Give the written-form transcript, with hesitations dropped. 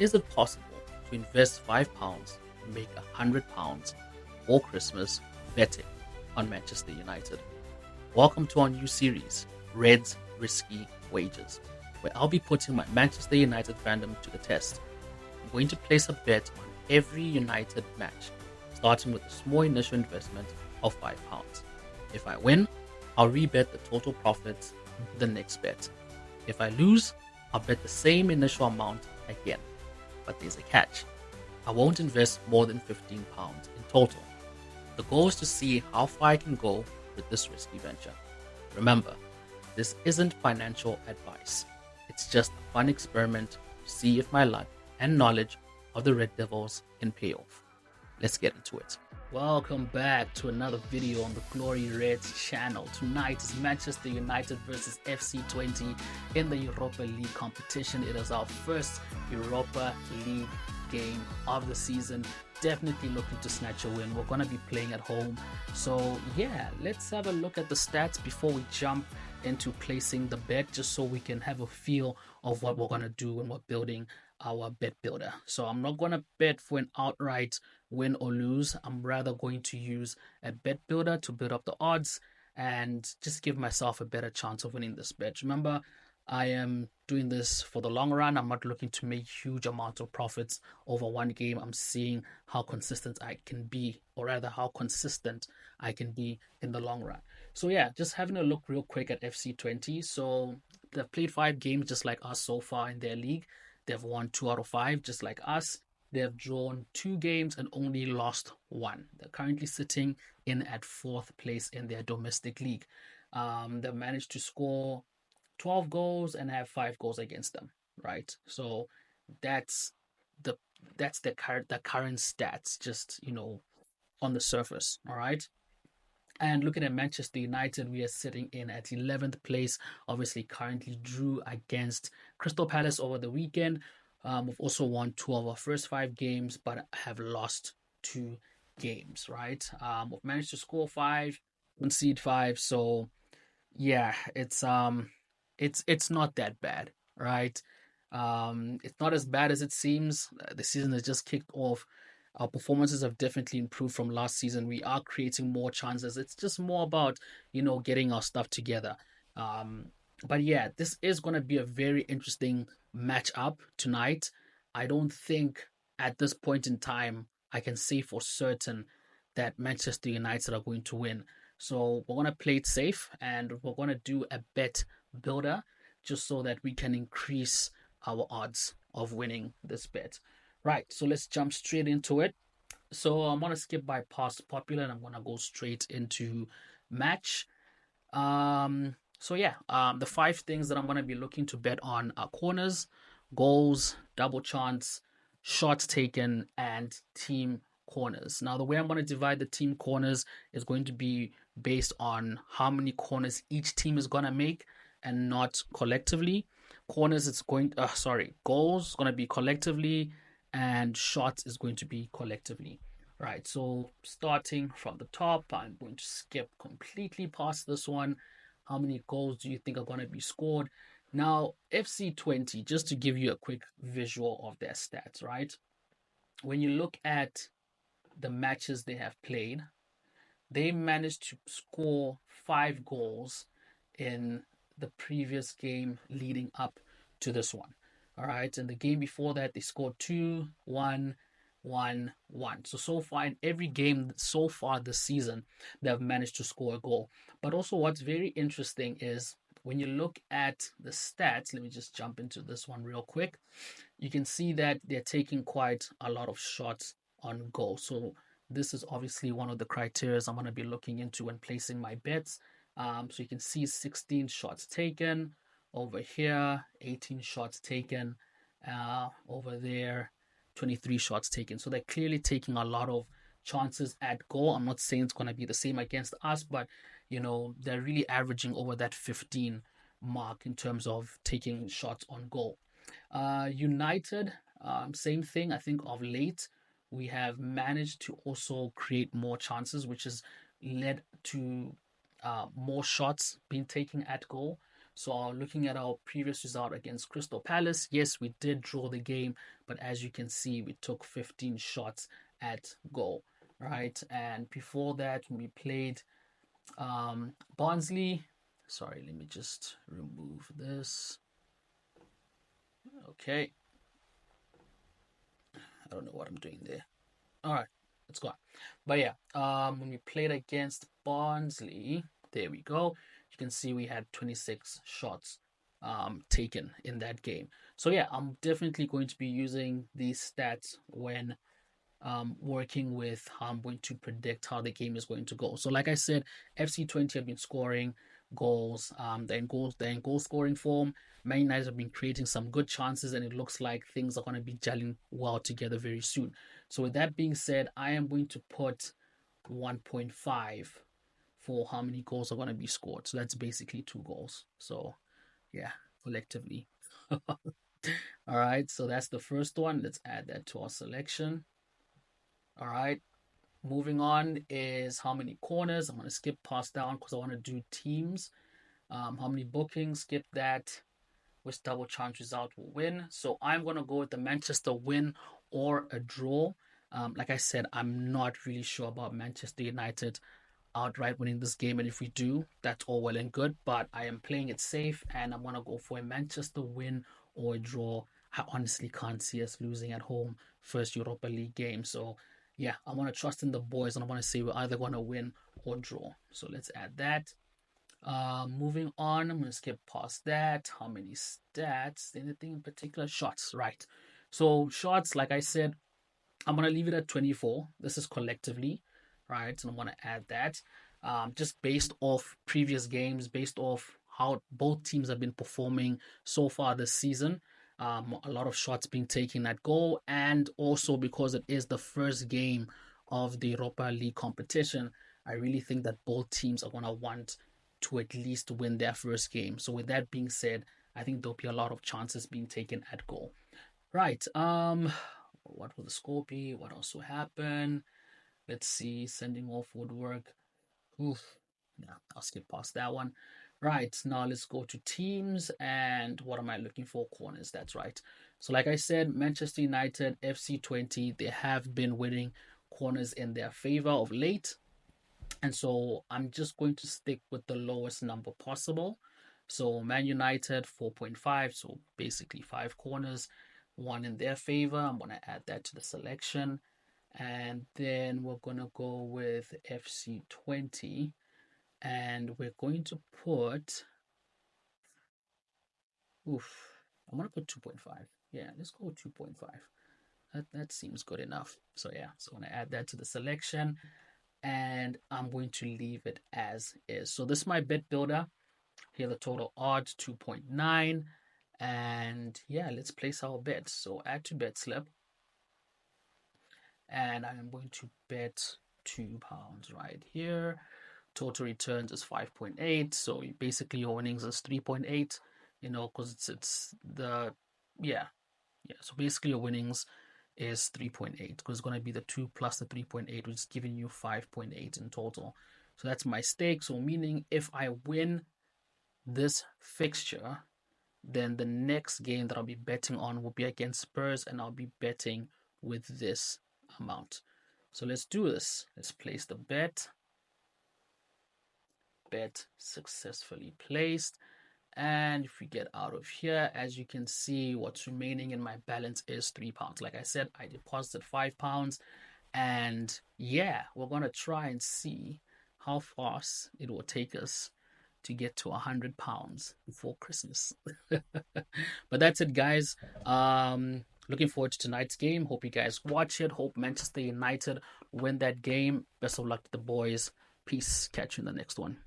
Is it possible to invest £5 and make £100 for Christmas betting on Manchester United? Welcome to our new series, Red's Risky Wages, where I'll be putting my Manchester United fandom to the test. I'm going to place a bet on every United match, starting with a small initial investment of £5. If I win, I'll rebet the total profits into the next bet. If I lose, I'll bet the same initial amount again. But there's a catch. I won't invest more than £15 in total. The goal is to see how far I can go with this risky venture. Remember, this isn't financial advice. It's just a fun experiment to see if my luck and knowledge of the Red Devils can pay off. Let's get into it. Welcome back to another video on the Glory Reds channel. Tonight is Manchester United versus FC Twente in the Europa League competition. It is our first Europa League game of the season. Definitely looking to snatch a win. We're going to be playing at home. So yeah, let's have a look at the stats before we jump into placing the bet, just so we can have a feel of what we're going to do when we're building our bet builder. So I'm not going to bet for an outright win or lose. I'm rather going to use a bet builder to build up the odds and just give myself a better chance of winning this bet. Remember, I am doing this for the long run. I'm not looking to make huge amounts of profits over one game. I'm seeing how consistent I can be, or rather how consistent I can be in the long run. So yeah, just having a look real quick at FC Twente. So they've played 5 games just like us so far in their league. They've won 2 out of 5 just like us. They've drawn 2 games and only lost 1. They're currently sitting in at 4th place in their domestic league. They've managed to score 12 goals and have 5 goals against them, right? So that's the current stats, just on the surface, all right? And looking at Manchester United, we are sitting in at 11th place. Obviously, currently drew against Crystal Palace over the weekend. We've also won 2 of our first 5 games, but have lost 2 games, right? We've managed to score 5, concede 5. So yeah, it's not that bad, right? It's not as bad as it seems. The season has just kicked off. Our performances have definitely improved from last season. We are creating more chances. It's just more about, getting our stuff together. Um, but yeah, this is going to be a very interesting match-up tonight. I don't think at this point in time I can say for certain that Manchester United are going to win. So we're going to play it safe, and we're going to do a bet builder just so that we can increase our odds of winning this bet. Right, so let's jump straight into it. So I'm gonna skip by past popular and I'm gonna go straight into match. So yeah, the 5 things that I'm gonna be looking to bet on are corners, goals, double chance, shots taken, and team corners. Now the way I'm gonna divide the team corners is going to be based on how many corners each team is gonna make and not collectively. Corners it's going goals is gonna be collectively, and shots is going to be collectively. Right, so starting from the top, I'm going to skip completely past this one. How many goals do you think are going to be scored? Now, FC Twente, just to give you a quick visual of their stats, right? When you look at the matches they have played, they managed to score 5 goals in the previous game leading up to this one. All right, and the game before that, they scored 2, 1, 1, 1. So far in every game so far this season, they've managed to score a goal. But also, what's very interesting is when you look at the stats, let me just jump into this one real quick. You can see that they're taking quite a lot of shots on goal. So this is obviously one of the criteria I'm going to be looking into when placing my bets. So you can see 16 shots taken over here, 18 shots taken over there, 23 shots taken. So they're clearly taking a lot of chances at goal. I'm not saying it's going to be the same against us, but they're really averaging over that 15 mark in terms of taking shots on goal. United, same thing. I think of late we have managed to also create more chances, which has led to more shots being taken at goal. So looking at our previous result against Crystal Palace, yes, we did draw the game, but as you can see, we took 15 shots at goal, right? And before that, when we played Barnsley, sorry, let me just remove this. Okay, I don't know what I'm doing there. All right, let's go on. But yeah, when we played against Barnsley, there we go. You can see we had 26 shots taken in that game. So yeah, I'm definitely going to be using these stats when working with how I'm going to predict how the game is going to go. So, like I said, FC Twente have been scoring goals. They're in goal scoring form. Man United have been creating some good chances, and it looks like things are going to be gelling well together very soon. So, with that being said, I am going to put 1.5 for how many goals are going to be scored. So that's basically 2 goals. So yeah, collectively. All right, so that's the first one. Let's add that to our selection. All right. Moving on is how many corners. I'm going to skip past down because I want to do teams. How many bookings? Skip that. Which double chance result will win. So I'm going to go with the Manchester win or a draw. Like I said, I'm not really sure about Manchester United outright winning this game. And if we do, that's all well and good. But I am playing it safe and I'm going to go for a Manchester win or a draw. I honestly can't see us losing at home first Europa League game. So yeah, I want to trust in the boys and I want to say we're either going to win or draw. So let's add that. Moving on, I'm going to skip past that. How many stats? Anything in particular? Shots, right. So shots, like I said, I'm going to leave it at 24. This is collectively, right? And I'm going to add that just based off previous games, based off how both teams have been performing so far this season. A lot of shots being taken at goal, and also because it is the first game of the Europa League competition, I really think that both teams are going to want to at least win their first game. So, with that being said, I think there'll be a lot of chances being taken at goal. Right. What will the score be? What else will happen? Let's see. Sending off woodwork. Oof. Yeah, I'll skip past that one. Right. Now let's go to teams. And what am I looking for? Corners. That's right. So, like I said, Manchester United, FC Twente, they have been winning corners in their favor of late. And so I'm just going to stick with the lowest number possible. So Man United 4.5, so basically 5 corners, one in their favor. I'm going to add that to the selection. And then we're going to go with FC Twente. And we're going to put, oof, I'm going to put 2.5. Yeah, let's go 2.5. That seems good enough. So yeah, so I'm going to add that to the selection. And I'm going to leave it as is. So this is my bet builder. Here the total odds 2.9. And yeah, let's place our bets. So add to bet slip. And I am going to bet £2 right here. Total returns is 5.8. So basically your winnings is 3.8, because it's the yeah. Yeah. So basically your winnings is 3.8 because it's going to be the 2 plus the 3.8, which is giving you 5.8 in total. So that's my stake. So meaning if I win this fixture, then the next game that I'll be betting on will be against Spurs, and I'll be betting with this amount. So let's do this. Let's place the bet. Bet successfully placed. And if we get out of here, as you can see, what's remaining in my balance is £3. Like I said, I deposited £5. And yeah, we're going to try and see how fast it will take us to get to £100 before Christmas. But that's it, guys. Looking forward to tonight's game. Hope you guys watch it. Hope Manchester United win that game. Best of luck to the boys. Peace. Catch you in the next one.